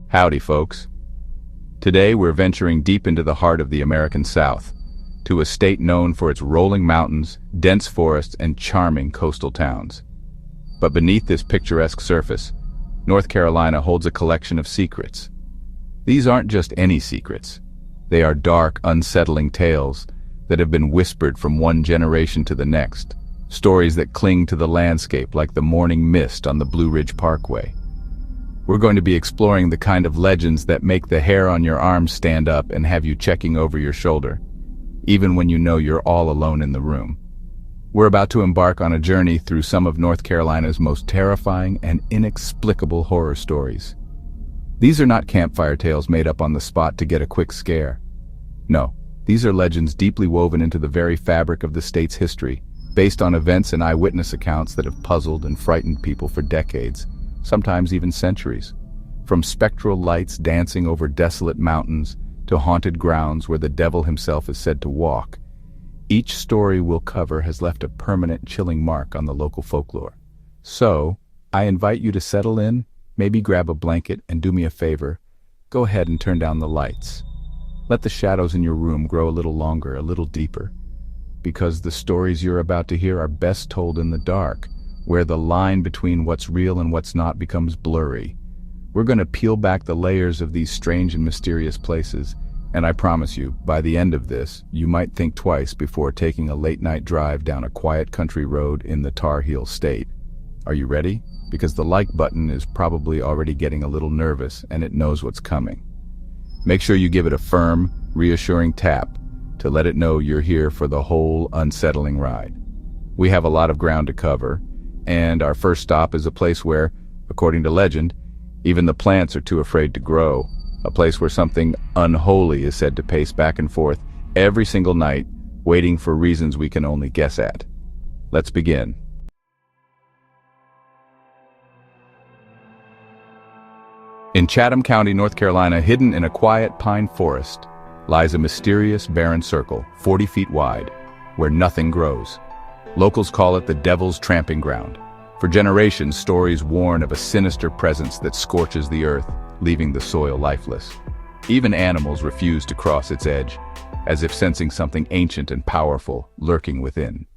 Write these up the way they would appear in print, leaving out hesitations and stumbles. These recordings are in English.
Howdy, folks. Today we're venturing deep into the heart of the American South, to a state known for its rolling mountains, dense forests, and charming coastal towns. But beneath this picturesque surface, North Carolina holds a collection of secrets. These aren't just any secrets. They are dark, unsettling tales that have been whispered from one generation to the next, stories that cling to the landscape like the morning mist on the Blue Ridge Parkway. We're going to be exploring the kind of legends that make the hair on your arm stand up and have you checking over your shoulder, even when you know you're all alone in the room. We're about to embark on a journey through some of North Carolina's most terrifying and inexplicable horror stories. These are not campfire tales made up on the spot to get a quick scare. No, these are legends deeply woven into the very fabric of the state's history, based on events and eyewitness accounts that have puzzled and frightened people for decades, sometimes even centuries. From spectral lights dancing over desolate mountains to haunted grounds where the devil himself is said to walk, each story we'll cover has left a permanent chilling mark on the local folklore. So, I invite you to settle in, maybe grab a blanket, and do me a favor. Go ahead and turn down the lights. Let the shadows in your room grow a little longer, a little deeper, because the stories you're about to hear are best told in the dark, where the line between what's real and what's not becomes blurry. We're going to peel back the layers of these strange and mysterious places, and I promise you, by the end of this, you might think twice before taking a late-night drive down a quiet country road in the Tar Heel State. Are you ready? Because the like button is probably already getting a little nervous, and it knows what's coming. Make sure you give it a firm, reassuring tap to let it know you're here for the whole unsettling ride. We have a lot of ground to cover, and our first stop is a place where, according to legend, even the plants are too afraid to grow, a place where something unholy is said to pace back and forth every single night, waiting for reasons we can only guess at. Let's begin. In Chatham County, North Carolina, hidden in a quiet pine forest, lies a mysterious barren circle, 40 feet wide, where nothing grows. Locals call it the Devil's Tramping Ground. For generations, stories warn of a sinister presence that scorches the earth, leaving the soil lifeless. Even animals refuse to cross its edge, as if sensing something ancient and powerful lurking within.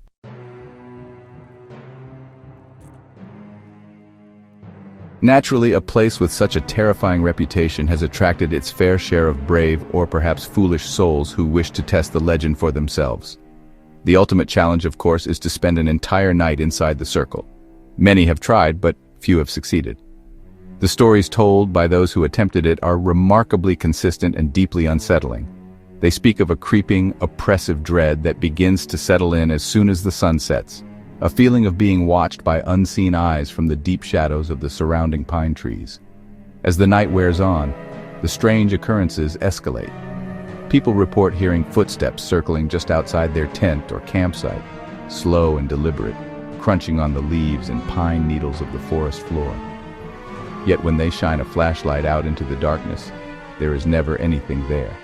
Naturally, a place with such a terrifying reputation has attracted its fair share of brave or perhaps foolish souls who wish to test the legend for themselves. The ultimate challenge, of course, is to spend an entire night inside the circle. Many have tried, but few have succeeded. The stories told by those who attempted it are remarkably consistent and deeply unsettling. They speak of a creeping, oppressive dread that begins to settle in as soon as the sun sets, a feeling of being watched by unseen eyes from the deep shadows of the surrounding pine trees. As the night wears on, the strange occurrences escalate. People report hearing footsteps circling just outside their tent or campsite, slow and deliberate, crunching on the leaves and pine needles of the forest floor. Yet when they shine a flashlight out into the darkness, there is never anything there.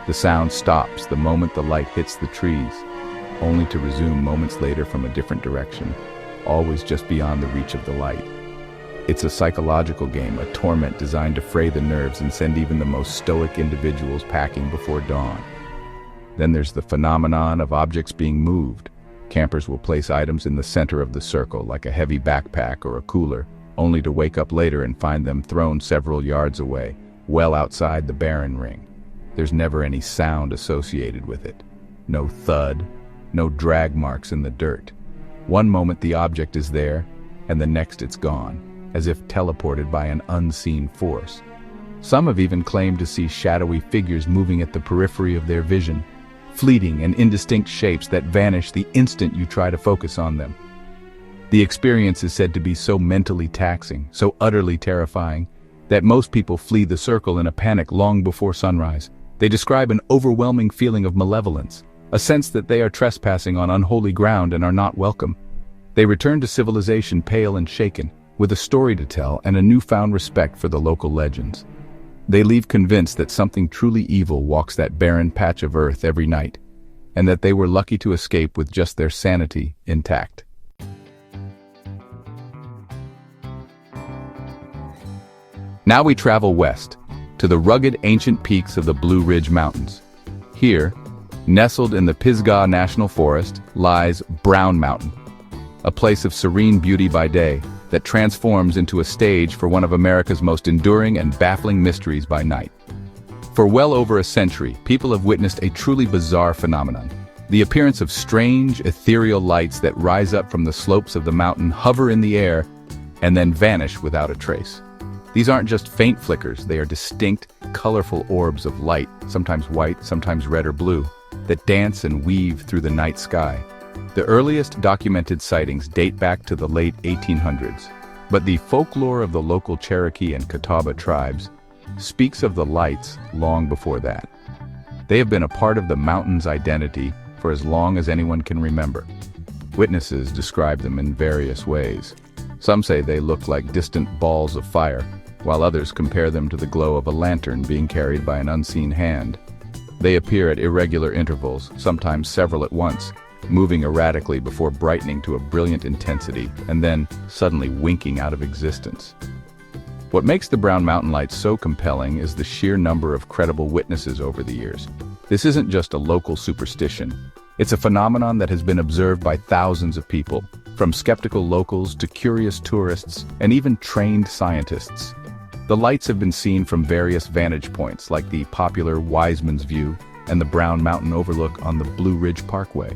The sound stops the moment the light hits the trees, only to resume moments later from a different direction, always just beyond the reach of the light. It's a psychological game, a torment designed to fray the nerves and send even the most stoic individuals packing before dawn. Then there's the phenomenon of objects being moved. Campers will place items in the center of the circle, like a heavy backpack or a cooler, only to wake up later and find them thrown several yards away, well outside the barren ring. There's never any sound associated with it. No thud, no drag marks in the dirt. One moment the object is there, and the next it's gone, as if teleported by an unseen force. Some have even claimed to see shadowy figures moving at the periphery of their vision, fleeting and indistinct shapes that vanish the instant you try to focus on them. The experience is said to be so mentally taxing, so utterly terrifying, that most people flee the circle in a panic long before sunrise. They describe an overwhelming feeling of malevolence, a sense that they are trespassing on unholy ground and are not welcome. They return to civilization pale and shaken, with a story to tell and a newfound respect for the local legends. They leave convinced that something truly evil walks that barren patch of earth every night, and that they were lucky to escape with just their sanity intact. Now we travel west, to the rugged ancient peaks of the Blue Ridge Mountains. Here, nestled in the Pisgah National Forest, lies Brown Mountain, a place of serene beauty by day that transforms into a stage for one of America's most enduring and baffling mysteries by night. For well over a century, people have witnessed a truly bizarre phenomenon. The appearance of strange, ethereal lights that rise up from the slopes of the mountain, hover in the air, and then vanish without a trace. These aren't just faint flickers, they are distinct, colorful orbs of light, sometimes white, sometimes red or blue, that dance and weave through the night sky. The earliest documented sightings date back to the late 1800s, but the folklore of the local Cherokee and Catawba tribes speaks of the lights long before that. They have been a part of the mountain's identity for as long as anyone can remember. Witnesses describe them in various ways. Some say they look like distant balls of fire, while others compare them to the glow of a lantern being carried by an unseen hand. They appear at irregular intervals, sometimes several at once, moving erratically before brightening to a brilliant intensity and then suddenly winking out of existence. What makes the Brown Mountain Lights so compelling is the sheer number of credible witnesses over the years. This isn't just a local superstition. It's a phenomenon that has been observed by thousands of people, from skeptical locals to curious tourists and even trained scientists. The lights have been seen from various vantage points, like the popular Wiseman's View and the Brown Mountain overlook on the Blue Ridge Parkway.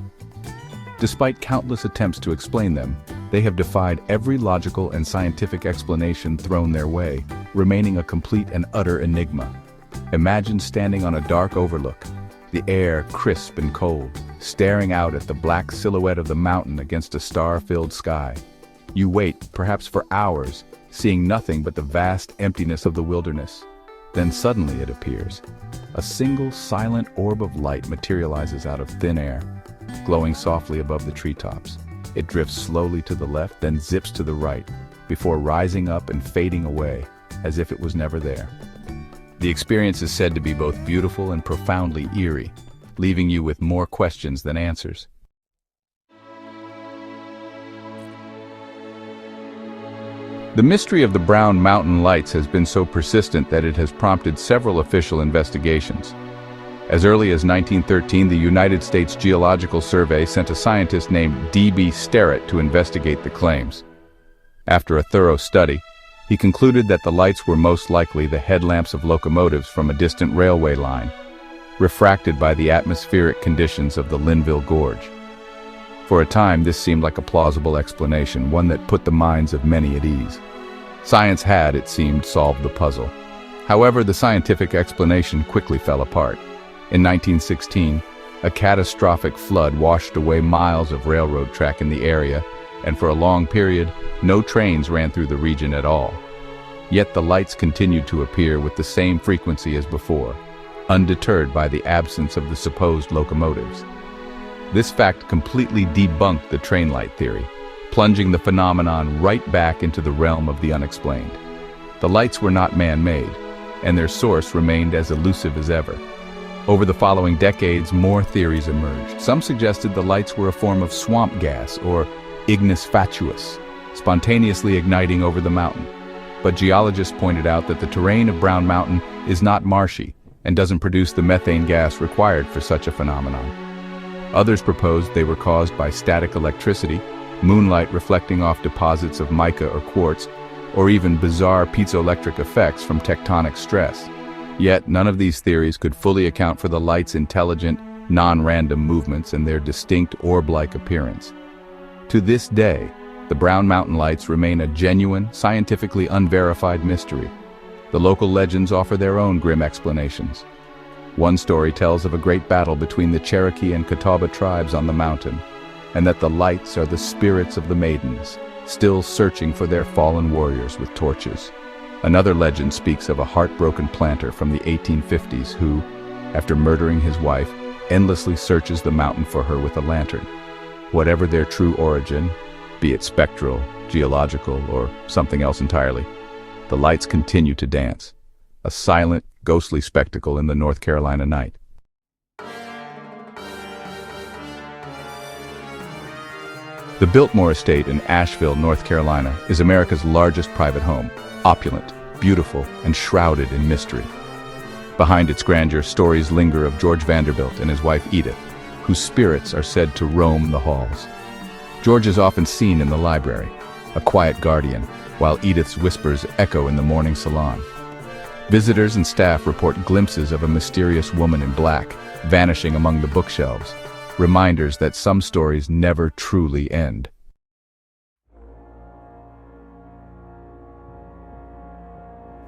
Despite countless attempts to explain them, they have defied every logical and scientific explanation thrown their way, remaining a complete and utter enigma. Imagine standing on a dark overlook, the air crisp and cold, staring out at the black silhouette of the mountain against a star-filled sky. You wait, perhaps for hours, seeing nothing but the vast emptiness of the wilderness. Then suddenly it appears. A single silent orb of light materializes out of thin air, glowing softly above the treetops. It drifts slowly to the left, then zips to the right, before rising up and fading away, as if it was never there. The experience is said to be both beautiful and profoundly eerie, leaving you with more questions than answers. The mystery of the Brown Mountain Lights has been so persistent that it has prompted several official investigations. As early as 1913, the United States Geological Survey sent a scientist named D.B. Sterrett to investigate the claims. After a thorough study, he concluded that the lights were most likely the headlamps of locomotives from a distant railway line, refracted by the atmospheric conditions of the Linville Gorge. For a time, this seemed like a plausible explanation, one that put the minds of many at ease. Science had, it seemed, solved the puzzle. However, the scientific explanation quickly fell apart. In 1916, a catastrophic flood washed away miles of railroad track in the area, and for a long period, no trains ran through the region at all. Yet the lights continued to appear with the same frequency as before, undeterred by the absence of the supposed locomotives. This fact completely debunked the train light theory, plunging the phenomenon right back into the realm of the unexplained. The lights were not man-made, and their source remained as elusive as ever. Over the following decades, more theories emerged. Some suggested the lights were a form of swamp gas, or ignis fatuus, spontaneously igniting over the mountain. But geologists pointed out that the terrain of Brown Mountain is not marshy and doesn't produce the methane gas required for such a phenomenon. Others proposed they were caused by static electricity, moonlight reflecting off deposits of mica or quartz, or even bizarre piezoelectric effects from tectonic stress. Yet none of these theories could fully account for the light's intelligent, non-random movements and their distinct orb-like appearance. To this day, the Brown Mountain Lights remain a genuine, scientifically unverified mystery. The local legends offer their own grim explanations. One story tells of a great battle between the Cherokee and Catawba tribes on the mountain, and that the lights are the spirits of the maidens, still searching for their fallen warriors with torches. Another legend speaks of a heartbroken planter from the 1850s who, after murdering his wife, endlessly searches the mountain for her with a lantern. Whatever their true origin, be it spectral, geological, or something else entirely, the lights continue to dance, a silent, ghostly spectacle in the North Carolina night. The Biltmore Estate in Asheville, North Carolina, is America's largest private home. Opulent, beautiful and shrouded in mystery. Behind its grandeur, stories linger of George Vanderbilt and his wife Edith, whose spirits are said to roam the halls. George is often seen in the library, a quiet guardian, while Edith's whispers echo in the morning salon. Visitors and staff report glimpses of a mysterious woman in black, vanishing among the bookshelves, reminders that some stories never truly end.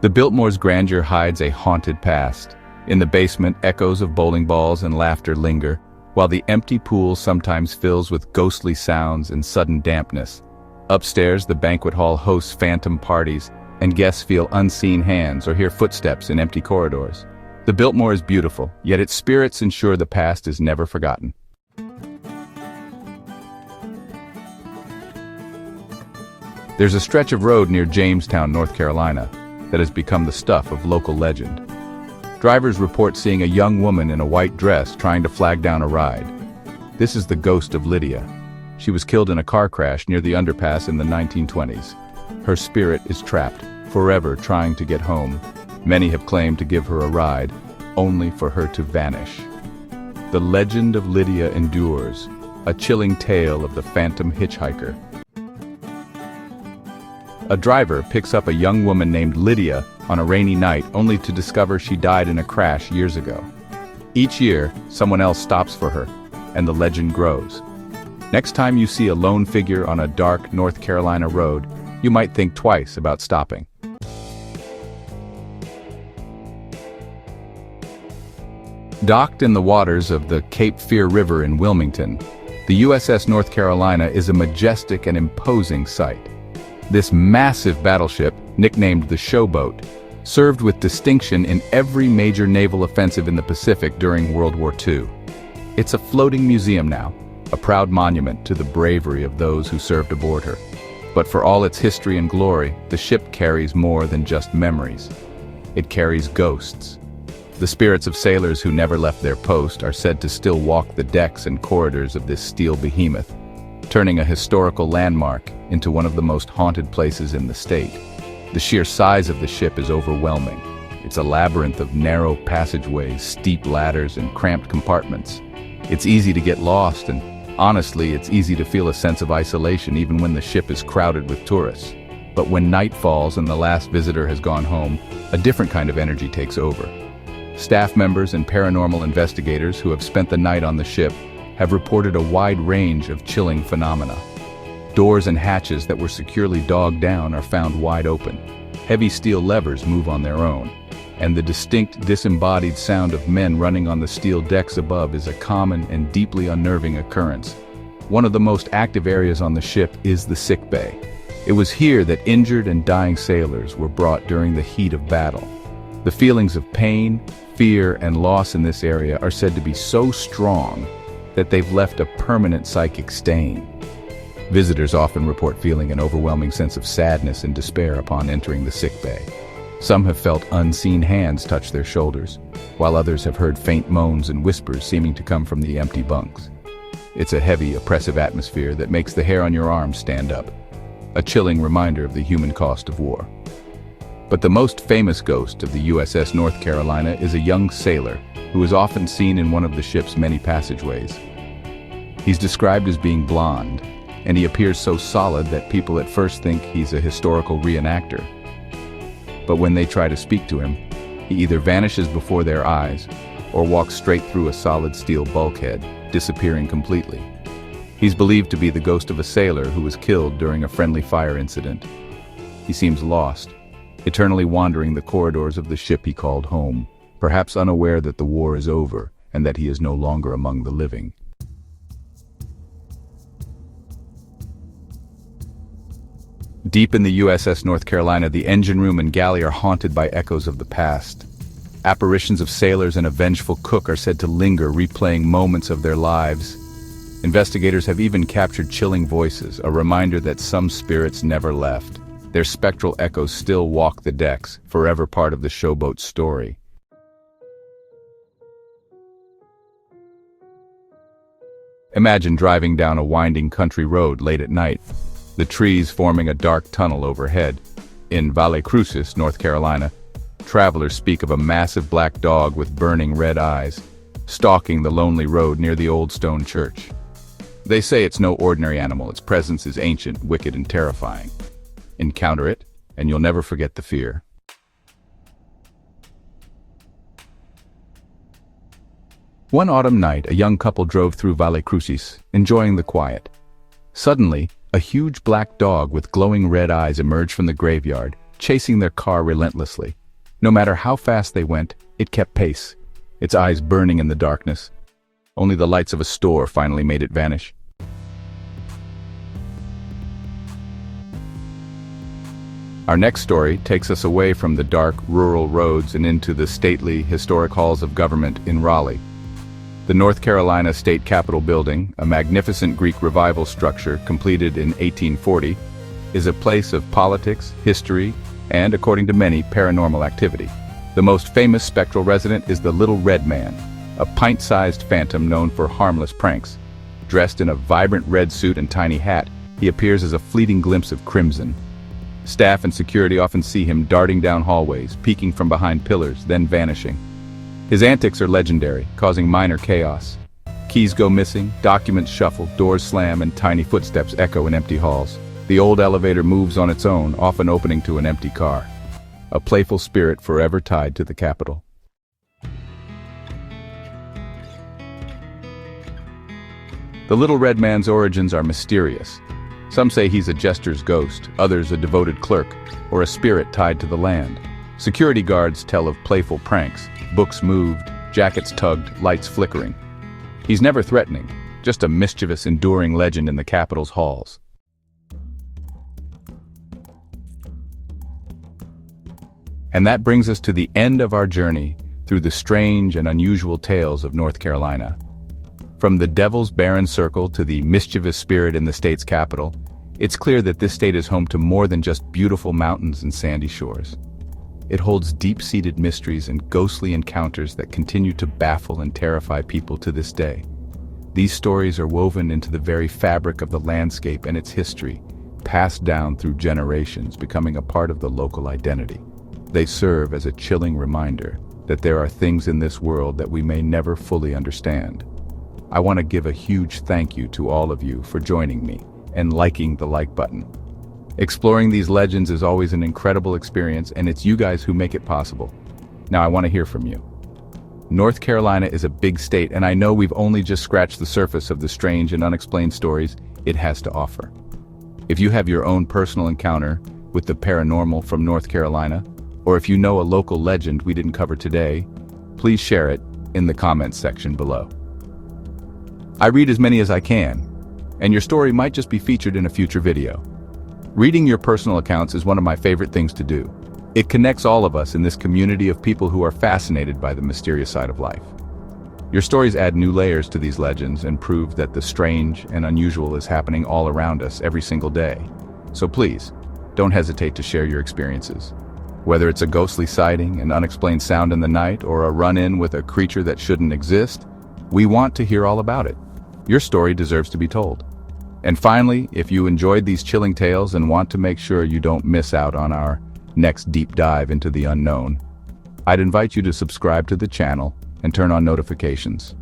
The Biltmore's grandeur hides a haunted past. In the basement, echoes of bowling balls and laughter linger, while the empty pool sometimes fills with ghostly sounds and sudden dampness. Upstairs, the banquet hall hosts phantom parties, and guests feel unseen hands or hear footsteps in empty corridors. The Biltmore is beautiful, yet its spirits ensure the past is never forgotten. There's a stretch of road near Jamestown, North Carolina, that has become the stuff of local legend. Drivers report seeing a young woman in a white dress trying to flag down a ride. This is the ghost of Lydia. She was killed in a car crash near the underpass in the 1920s. Her spirit is trapped, forever trying to get home. Many have claimed to give her a ride, only for her to vanish. The legend of Lydia endures, a chilling tale of the phantom hitchhiker. A driver picks up a young woman named Lydia on a rainy night only to discover she died in a crash years ago. Each year, someone else stops for her, and the legend grows. Next time you see a lone figure on a dark North Carolina road, you might think twice about stopping. Docked in the waters of the Cape Fear River in Wilmington, the USS North Carolina is a majestic and imposing sight. This massive battleship, nicknamed the Showboat, served with distinction in every major naval offensive in the Pacific during World War II. It's a floating museum now, a proud monument to the bravery of those who served aboard her. But for all its history and glory, the ship carries more than just memories. It carries ghosts. The spirits of sailors who never left their post are said to still walk the decks and corridors of this steel behemoth, turning a historical landmark into one of the most haunted places in the state. The sheer size of the ship is overwhelming. It's a labyrinth of narrow passageways, steep ladders, and cramped compartments. It's easy to get lost, and honestly, it's easy to feel a sense of isolation even when the ship is crowded with tourists. But when night falls and the last visitor has gone home, a different kind of energy takes over. Staff members and paranormal investigators who have spent the night on the ship have reported a wide range of chilling phenomena. Doors and hatches that were securely dogged down are found wide open. Heavy steel levers move on their own, and the distinct disembodied sound of men running on the steel decks above is a common and deeply unnerving occurrence. One of the most active areas on the ship is the sick bay. It was here that injured and dying sailors were brought during the heat of battle. The feelings of pain, fear, and loss in this area are said to be so strong that they've left a permanent psychic stain. Visitors often report feeling an overwhelming sense of sadness and despair upon entering the sick bay. Some have felt unseen hands touch their shoulders, while others have heard faint moans and whispers seeming to come from the empty bunks. It's a heavy, oppressive atmosphere that makes the hair on your arms stand up, a chilling reminder of the human cost of war. But the most famous ghost of the USS North Carolina is a young sailor who is often seen in one of the ship's many passageways. He's described as being blonde, and he appears so solid that people at first think he's a historical reenactor. But when they try to speak to him, he either vanishes before their eyes or walks straight through a solid steel bulkhead, disappearing completely. He's believed to be the ghost of a sailor who was killed during a friendly fire incident. He seems lost, eternally wandering the corridors of the ship he called home, perhaps unaware that the war is over and that he is no longer among the living. Deep in the USS North Carolina, the engine room and galley are haunted by echoes of the past. Apparitions of sailors and a vengeful cook are said to linger, replaying moments of their lives. Investigators have even captured chilling voices, a reminder that some spirits never left. Their spectral echoes still walk the decks, forever part of the Showboat's story. Imagine driving down a winding country road late at night, the trees forming a dark tunnel overhead. In Valle Crucis, North Carolina, travelers speak of a massive black dog with burning red eyes, stalking the lonely road near the old stone church. They say it's no ordinary animal. Its presence is ancient, wicked, and terrifying. Encounter it, and you'll never forget the fear. One autumn night, a young couple drove through Valle Crucis, enjoying the quiet. Suddenly, a huge black dog with glowing red eyes emerged from the graveyard, chasing their car relentlessly. No matter how fast they went, it kept pace, its eyes burning in the darkness. Only the lights of a store finally made it vanish. Our next story takes us away from the dark, rural roads and into the stately, historic halls of government in Raleigh. The North Carolina State Capitol building, a magnificent Greek revival structure completed in 1840, is a place of politics, history, and, according to many, paranormal activity. The most famous spectral resident is the Little Red Man, a pint-sized phantom known for harmless pranks. Dressed in a vibrant red suit and tiny hat, he appears as a fleeting glimpse of crimson. Staff and security often see him darting down hallways, peeking from behind pillars, then vanishing. His antics are legendary, causing minor chaos. Keys go missing, documents shuffle, doors slam, and tiny footsteps echo in empty halls. The old elevator moves on its own, often opening to an empty car. A playful spirit forever tied to the Capitol. The Little Red Man's origins are mysterious. Some say he's a jester's ghost, others a devoted clerk, or a spirit tied to the land. Security guards tell of playful pranks, books moved, jackets tugged, lights flickering. He's never threatening, just a mischievous, enduring legend in the Capitol's halls. And that brings us to the end of our journey through the strange and unusual tales of North Carolina. From the devil's barren circle to the mischievous spirit in the state's capital, it's clear that this state is home to more than just beautiful mountains and sandy shores. It holds deep-seated mysteries and ghostly encounters that continue to baffle and terrify people to this day. These stories are woven into the very fabric of the landscape and its history, passed down through generations, becoming a part of the local identity. They serve as a chilling reminder that there are things in this world that we may never fully understand. I want to give a huge thank you to all of you for joining me and liking the like button. Exploring these legends is always an incredible experience, and it's you guys who make it possible. Now I want to hear from you. North Carolina is a big state, and I know we've only just scratched the surface of the strange and unexplained stories it has to offer. If you have your own personal encounter with the paranormal from North Carolina, or if you know a local legend we didn't cover today, please share it in the comments section below. I read as many as I can, and your story might just be featured in a future video. Reading your personal accounts is one of my favorite things to do. It connects all of us in this community of people who are fascinated by the mysterious side of life. Your stories add new layers to these legends and prove that the strange and unusual is happening all around us every single day. So please, don't hesitate to share your experiences. Whether it's a ghostly sighting, an unexplained sound in the night, or a run-in with a creature that shouldn't exist, we want to hear all about it. Your story deserves to be told. And finally, if you enjoyed these chilling tales and want to make sure you don't miss out on our next deep dive into the unknown, I'd invite you to subscribe to the channel and turn on notifications.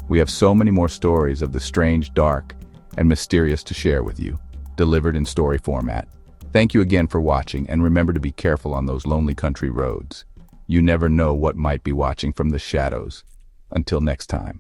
We have so many more stories of the strange, dark, and mysterious to share with you, delivered in story format. Thank you again for watching, and remember to be careful on those lonely country roads. You never know what might be watching from the shadows. Until next time.